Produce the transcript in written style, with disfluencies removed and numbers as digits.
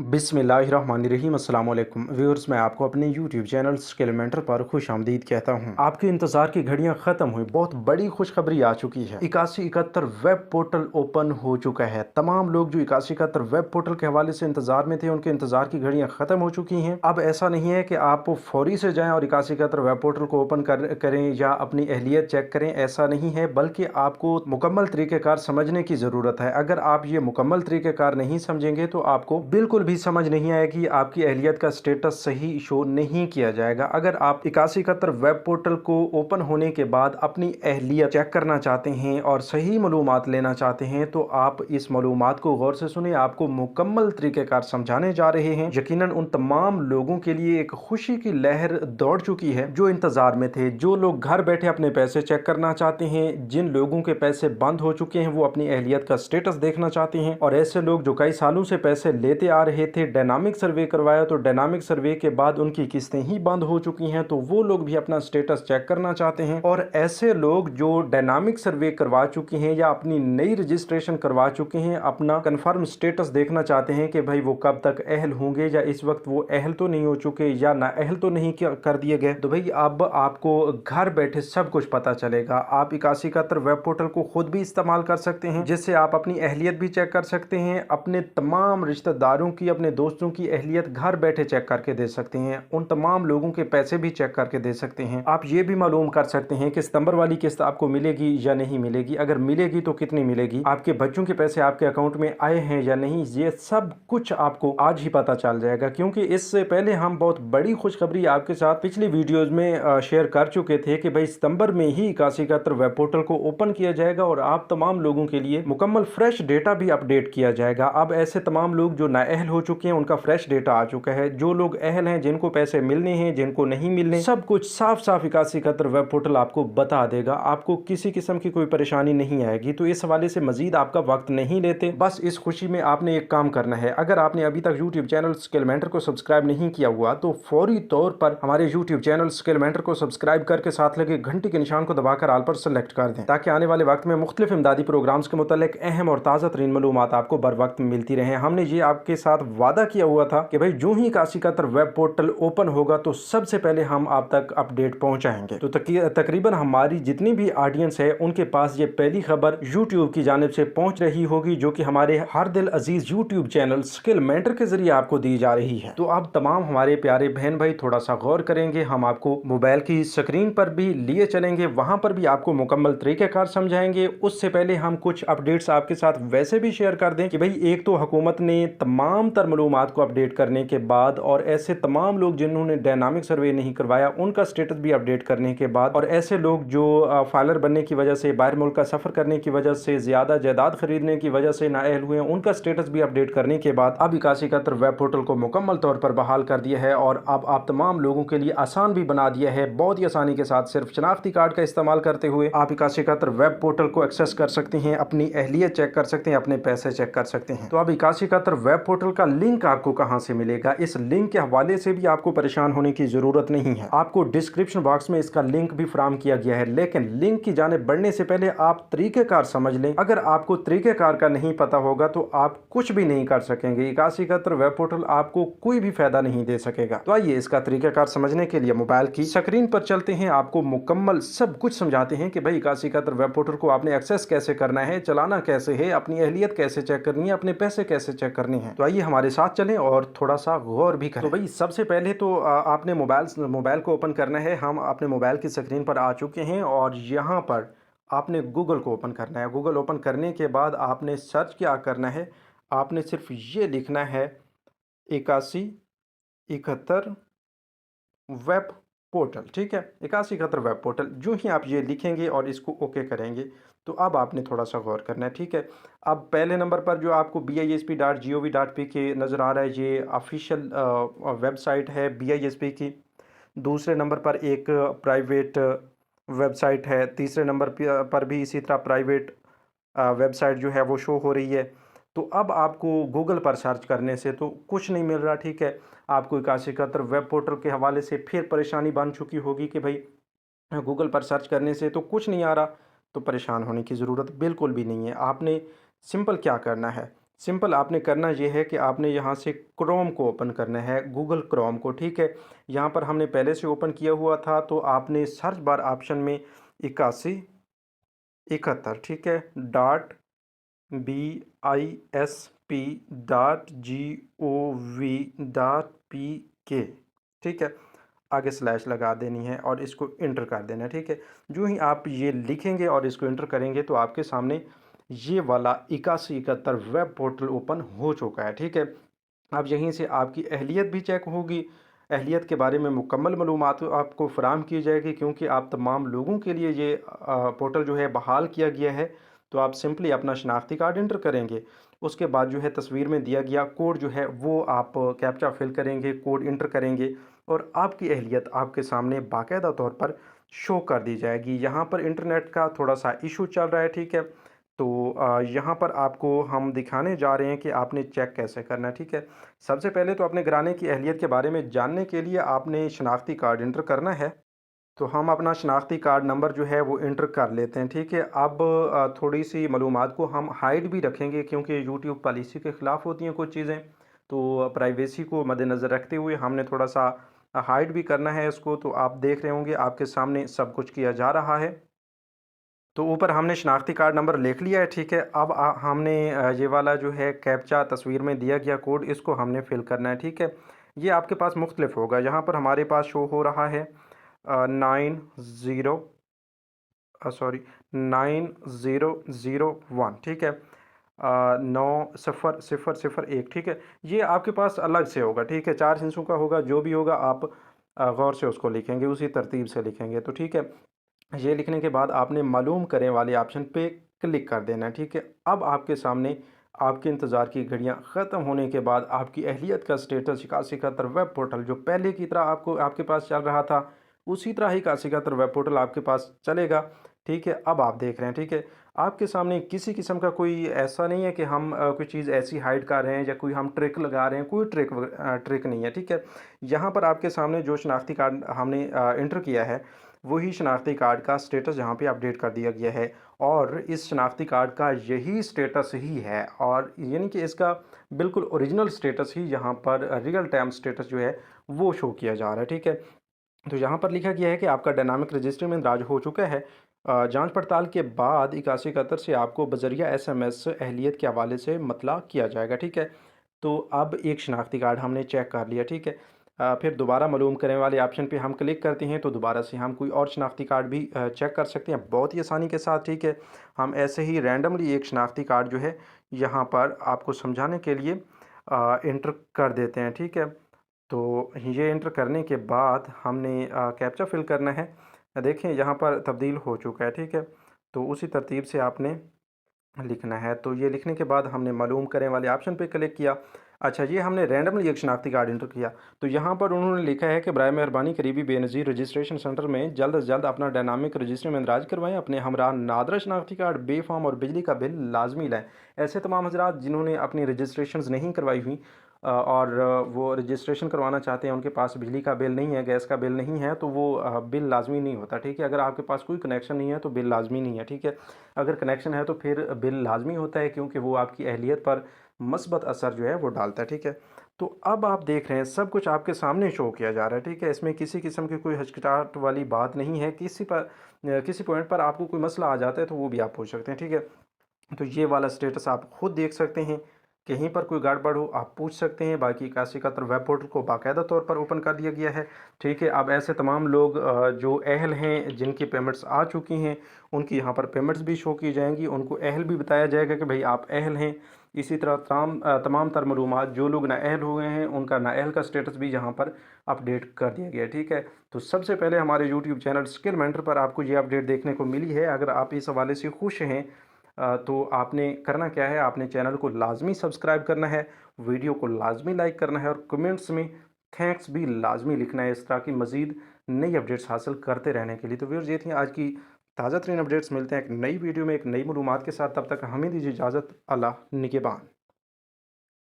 बिस्मिल्लाहिर्रहमानिर्रहीम अस्सलाम वालेकुम व्यूअर्स, मैं आपको अपने यूट्यूब चैनल स्किल मेंटर पर खुश आमदीद कहता हूँ। आपके इंतज़ार की घड़ियाँ ख़त्म हुई, बहुत बड़ी खुशखबरी आ चुकी है। 8171 वेब पोर्टल ओपन हो चुका है। तमाम लोग जो 8171 वेब पोर्टल के हवाले से इंतज़ार में थे, उनके इंतज़ार की घड़ियाँ ख़त्म हो चुकी हैं। अब ऐसा नहीं है कि आप फौरी से जाएँ और 8171 वेब पोर्टल को ओपन करें या अपनी अहलियत चेक करें, ऐसा नहीं है, बल्कि आपको मुकम्मल तरीक़ेकार समझने की ज़रूरत है। अगर आप ये मुकम्मल तरीक़ेकार नहीं समझेंगे तो आपको बिल्कुल भी समझ नहीं आएगी, आपकी अहलियत का स्टेटस सही शो नहीं किया जाएगा। अगर आप 8171 वेब पोर्टल को ओपन होने के बाद अपनी अहलियत चेक करना चाहते हैं और सही मालूमात लेना चाहते हैं तो आप इस मालूमात को गौर से सुने। आपको मुकम्मल तरीक़ेकार समझाने जा रहे हैं। यकीनन उन तमाम लोगों के लिए एक खुशी की लहर दौड़ चुकी है जो इंतज़ार में थे, जो लोग घर बैठे अपने पैसे चेक करना चाहते हैं, जिन लोगों के पैसे बंद हो चुके हैं वो अपनी अहलियत का स्टेटस देखना चाहते हैं, और ऐसे लोग जो कई सालों से पैसे लेते आ रहे थे, डायनामिक सर्वे करवाया तो डायनामिक सर्वे के बाद उनकी किस्तें ही बंद हो चुकी हैं, तो वो लोग भी अपना स्टेटस चेक करना चाहते हैं। और ऐसे लोग जो डायनामिक सर्वे करवा चुके हैं या अपनी नई रजिस्ट्रेशन करवा चुके हैं, अपना कंफर्म स्टेटस देखना चाहते हैं कि भाई वो कब तक अहल होंगे या इस वक्त वो अहल तो नहीं हो चुके या ना अहल तो नहीं कर दिए गए। तो भाई अब आपको घर बैठे सब कुछ पता चलेगा। आप 8171 वेब पोर्टल को खुद भी इस्तेमाल कर सकते हैं, जिससे आप अपनी अहलियत भी चेक कर सकते हैं, अपने तमाम रिश्तेदारों की, अपने दोस्तों की अहलियत घर बैठे चेक करके दे सकते हैं, उन तमाम लोगों के पैसे भी चेक करके दे सकते हैं। आप ये भी मालूम कर सकते हैं कि सितंबर वाली किस्त आपको मिलेगी या नहीं मिलेगी, अगर मिलेगी तो कितनी मिलेगी, आपके बच्चों के पैसे आपके अकाउंट में आए हैं या नहीं, ये सब कुछ आपको आज ही पता चल जाएगा। क्योंकि इससे पहले हम बहुत बड़ी खुशखबरी आपके साथ पिछली वीडियोज में शेयर कर चुके थे कि भाई सितंबर में ही 8171 वेब पोर्टल को ओपन किया जाएगा और आप तमाम लोगों के लिए मुकम्मल फ्रेश डेटा भी अपडेट किया जाएगा। अब ऐसे तमाम लोग जो नाअहल हो चुके हैं उनका फ्रेश डेटा आ चुका है, जो लोग अहल हैं, जिनको पैसे मिलने हैं, जिनको नहीं मिलने, सब कुछ साफ साफ 8171 वेब पोर्टल आपको बता देगा। आपको किसी किस्म की कोई परेशानी नहीं आएगी। तो इस हवाले से मजीद आपका वक्त नहीं लेते, बस इस खुशी में आपने एक काम करना है। अगर आपने अभी तक यूट्यूब चैनल स्किल मेंटर को सब्सक्राइब नहीं किया हुआ तो फौरी तौर पर हमारे यूट्यूब चैनल स्किल मेंटर को सब्सक्राइब करके साथ लगे घंटी के निशान को दबाकर आल पर सेलेक्ट कर दें, ताकि आने वाले वक्त में मुख्तलिफ इमदादी प्रोग्राम्स के मुतालिक अहम और ताज़ा तरीन मालूमात आपको बर वक्त मिलती रहे। हमने ये आपके साथ वादा किया हुआ था कि भाई जो ही 8171 वेब पोर्टल ओपन होगा तो सबसे पहले हम आप तक अपडेट पहुंचाएंगे। तो तकरीबन हमारी जितनी भी ऑडियंस है उनके पास ये पहली खबर यूट्यूब की जानिब से पहुंच रही होगी, जो कि हमारे हर दिल अजीज यूट्यूब चैनल स्किल मेंटर के जरिए आपको दी जा रही है। तो आप तमाम हमारे प्यारे बहन भाई थोड़ा सा गौर करेंगे, हम आपको मोबाइल की स्क्रीन पर भी लिए चलेंगे, वहां पर भी आपको मुकम्मल तरीक़ेकार समझाएंगे। उससे पहले हम कुछ अपडेट्स आपके साथ वैसे भी शेयर कर दें कि भाई एक तो हुकूमत ने तमाम तर मालूमात को अपडेट करने के बाद, और ऐसे तमाम लोग जिन्होंने डायनामिक सर्वे नहीं करवाया उनका स्टेटस भी अपडेट करने के बाद, और ऐसे लोग जो फाइलर बनने की वजह से, बाहर मुल्क का सफ़र करने की वजह से, ज़्यादा जायदाद खरीदने की वजह से नाअहल हुए हैं, उनका स्टेटस भी अपडेट करने के बाद अब 8171 वेब पोर्टल को मुकम्मल तौर पर बहाल कर दिया है। और अब आप तमाम लोगों के लिए आसान भी बना दिया है। बहुत ही आसानी के साथ सिर्फ शनाख्ती कार्ड का इस्तेमाल करते हुए आप 8171 वेब पोर्टल को एक्सेस कर सकते हैं, अपनी अहलियत चेक कर सकते हैं, अपने पैसे चेक कर सकते हैं। तो अब 8171 वेब पोर्टल का लिंक आपको कहां से मिलेगा, इस लिंक के हवाले से भी आपको परेशान होने की जरूरत नहीं है। आपको डिस्क्रिप्शन बॉक्स में इसका लिंक भी फराहम किया गया है, लेकिन लिंक की जानिब बढ़ने से पहले आप तरीक़ेकार समझ लें। अगर आपको तरीक़ेकार का नहीं पता होगा तो आप कुछ भी नहीं कर सकेंगे। 8171 वेब पोर्टल आपको कोई भी फायदा नहीं दे सकेगा। तो आइए इसका तरीक़ेकार समझने के लिए मोबाइल की स्क्रीन पर चलते हैं, आपको मुकम्मल सब कुछ समझाते हैं कि भाई 8171 वेब पोर्टल को आपने एक्सेस कैसे करना है, चलाना कैसे है, अपनी अहलियत कैसे चेक करनी है, अपने पैसे कैसे चेक करने हैं। तो आइए हमारे साथ चलें और थोड़ा सा गौर भी करें। तो भाई सबसे पहले तो आपने मोबाइल को ओपन करना है। हम अपने मोबाइल की स्क्रीन पर आ चुके हैं और यहाँ पर आपने गूगल को ओपन करना है। गूगल ओपन करने के बाद आपने सर्च क्या करना है, आपने सिर्फ ये लिखना है 8171 वेब पोर्टल। ठीक है, 8171 वेब पोर्टल। जो ही आप ये लिखेंगे और इसको ओके करेंगे तो अब आपने थोड़ा सा गौर करना है। ठीक है, अब पहले नंबर पर जो आपको bisp.gov.pk नज़र आ रहा है, ये ऑफिशियल वेबसाइट है BISP की। दूसरे नंबर पर एक प्राइवेट वेबसाइट है। तीसरे नंबर पर भी इसी तरह प्राइवेट वेबसाइट जो है वो शो हो रही है। तो अब आपको गूगल पर सर्च करने से तो कुछ नहीं मिल रहा। ठीक है, आपको 8171 वेब पोर्टल के हवाले से फिर परेशानी बन चुकी होगी कि भाई गूगल पर सर्च करने से तो कुछ नहीं आ रहा। तो परेशान होने की ज़रूरत बिल्कुल भी नहीं है। आपने सिंपल क्या करना है, सिंपल आपने करना ये है कि आपने यहाँ से क्रोम को ओपन करना है, गूगल क्रोम को, ठीक है। यहाँ पर हमने पहले से ओपन किया हुआ था, तो आपने सर्च बार ऑप्शन में 8171, ठीक है, .bisp.gov.pk, ठीक है। आगे स्लैश लगा देनी है और इसको इंटर कर देना है, ठीक है। जो ही आप ये लिखेंगे और इसको इंटर करेंगे तो आपके सामने ये वाला 8171 वेब पोर्टल ओपन हो चुका है, ठीक है। अब यहीं से आपकी अहलियत भी चेक होगी, अहलियत के बारे में मुकम्मल मालूमात आपको फ़राहम की जाएगी, क्योंकि आप तमाम लोगों के लिए ये पोर्टल जो है बहाल किया गया है। तो आप सिंपली अपना शनाख्ती कार्ड इंटर करेंगे, उसके बाद जो है तस्वीर में दिया गया कोड जो है वो आप कैप्चा फिल करेंगे, कोड इंटर करेंगे और आपकी अहलियत आपके सामने बाकायदा तौर पर शो कर दी जाएगी। यहाँ पर इंटरनेट का थोड़ा सा इशू चल रहा है, ठीक है। तो यहाँ पर आपको हम दिखाने जा रहे हैं कि आपने चेक कैसे करना है, ठीक है। सबसे पहले तो अपने घराने की अहलियत के बारे में जानने के लिए आपने शनाख्ती कार्ड इंटर करना है। तो हम अपना शनाख्ती कार्ड नंबर जो है वो इंटर कर लेते हैं, ठीक है। अब थोड़ी सी मालूमात को हम हाइड भी रखेंगे, क्योंकि यूट्यूब पॉलिसी के ख़िलाफ़ होती हैं कुछ चीज़ें, तो प्राइवेसी को मद्देनज़र रखते हुए हमने थोड़ा सा हाइड भी करना है इसको। तो आप देख रहे होंगे आपके सामने सब कुछ किया जा रहा है। तो ऊपर हमने शनाख्ती कार्ड नंबर लिख लिया है, ठीक है। अब हमने ये वाला जो है कैप्चा तस्वीर में दिया गया कोड, इसको हमने फिल करना है, ठीक है। ये आपके पास मुख्तलिफ होगा, यहाँ पर हमारे पास शो हो रहा है 9001, ठीक है। 900001, ठीक है। ये आपके पास अलग से होगा, ठीक है, 4 हिस्सों का होगा। जो भी होगा आप गौर से उसको लिखेंगे, उसी तरतीब से लिखेंगे, तो ठीक है। ये लिखने के बाद आपने मालूम करें वाले ऑप्शन पे क्लिक कर देना है, ठीक है। अब आपके सामने आपके इंतज़ार की घड़ियां ख़त्म होने के बाद आपकी अहलियत का स्टेटस 8171 वेब पोर्टल जो पहले की तरह आपको आपके पास चल रहा था, उसी तरह ही 8171 वेब पोर्टल आपके पास चलेगा, ठीक है। अब आप देख रहे हैं, ठीक है, आपके सामने किसी किस्म का कोई ऐसा नहीं है कि हम कोई चीज़ ऐसी हाइड कर रहे हैं या कोई हम ट्रिक लगा रहे हैं, कोई ट्रिक नहीं है, ठीक है। यहाँ पर आपके सामने जो शनाख्ती कार्ड हमने इंटर किया है, वही शनाख्ती कार्ड का स्टेटस यहाँ पे अपडेट कर दिया गया है और इस शनाख्ती कार्ड का यही स्टेटस ही है, और यानी कि इसका बिल्कुल ओरिजिनल स्टेटस ही यहाँ पर रियल टाइम स्टेटस जो है वो शो किया जा रहा है, ठीक है। तो यहाँ पर लिखा गया है कि आपका डायनामिक रजिस्टर में इंदराज हो चुका है। जांच पड़ताल के बाद 8171 से आपको बजरिया एसएमएस अहलियत के हवाले से मतला किया जाएगा, ठीक है। तो अब एक शनाख्ती कार्ड हमने चेक कर लिया, ठीक है। फिर दोबारा मालूम करने वाले ऑप्शन पे हम क्लिक करते हैं तो दोबारा से हम कोई और शनाख्ती कार्ड भी चेक कर सकते हैं बहुत ही आसानी के साथ, ठीक है। हम ऐसे ही रैंडमली एक शनाख्ती कार्ड जो है यहाँ पर आपको समझाने के लिए इंटर कर देते हैं, ठीक है। तो ये इंटर करने के बाद हमने कैप्चा फिल करना है। देखें यहाँ पर तब्दील हो चुका है, ठीक है। तो उसी तरतीब से आपने लिखना है। तो ये लिखने के बाद हमने मालूम करें वाले ऑप्शन पे क्लिक किया। अच्छा, ये हमने रैंडमली एक शनाख्ती कार्ड इंटर किया, तो यहाँ पर उन्होंने लिखा है कि बराए मेहरबानी करीबी बेनज़ीर रजिस्ट्रेशन सेंटर में जल्द अज जल्द अपना डायनामिक रजिस्टर में इंदराज करवाएं, अपने हमरा नादरा शनाख्ती कार्ड, बे फॉर्म और बिजली का बिल लाजमी लाएँ। ऐसे तमाम हजरात जिन्होंने अपनी रजिस्ट्रेशन नहीं करवाई हुई और वो रजिस्ट्रेशन करवाना चाहते हैं, उनके पास बिजली का बिल नहीं है, गैस का बिल नहीं है, तो वो बिल लाजमी नहीं होता, ठीक है। अगर आपके पास कोई कनेक्शन नहीं है तो बिल लाजमी नहीं है, ठीक है। अगर कनेक्शन है तो फिर बिल लाजमी होता है, क्योंकि वो आपकी अहलियत पर मस्बत असर जो है वो डालता है, ठीक है। तो अब आप देख रहे हैं सब कुछ आपके सामने शो किया जा रहा है, ठीक है। इसमें किसी किस्म की कोई हिचकिचाहट वाली बात नहीं है। किसी पॉइंट पर आपको कोई मसला आ जाता है तो वो भी आप पूछ सकते हैं, ठीक है। तो ये वाला स्टेटस आप खुद देख सकते हैं, कहीं पर कोई गड़बड़ हो आप पूछ सकते हैं। बाकी 8171 वेब पोर्टल को बाकायदा तौर पर ओपन कर दिया गया है, ठीक है। अब ऐसे तमाम लोग जो अहल हैं, जिनकी पेमेंट्स आ चुकी हैं, उनकी यहाँ पर पेमेंट्स भी शो की जाएंगी, उनको अहल भी बताया जाएगा कि भाई आप अहल हैं। इसी तरह तमाम तर मालूमात जो लोग नाअहल हुए हैं उनका नाअहल का स्टेटस भी यहाँ पर अपडेट कर दिया गया है, ठीक है। तो सबसे पहले हमारे यूट्यूब चैनल स्किल मेंटर पर आपको ये अपडेट देखने को मिली है। अगर आप इस हवाले से खुश हैं तो आपने करना क्या है, आपने चैनल को लाजमी सब्सक्राइब करना है, वीडियो को लाजमी लाइक करना है और कमेंट्स में थैंक्स भी लाजमी लिखना है, इस तरह की मज़ीद नई अपडेट्स हासिल करते रहने के लिए। तो व्यूअर्स, ये थी आज की ताज़ा तरीन अपडेट्स। मिलते हैं एक नई वीडियो में एक नई मालूमात के साथ, तब तक हमें दीजिए इजाज़त। अल्लाह निगहबान।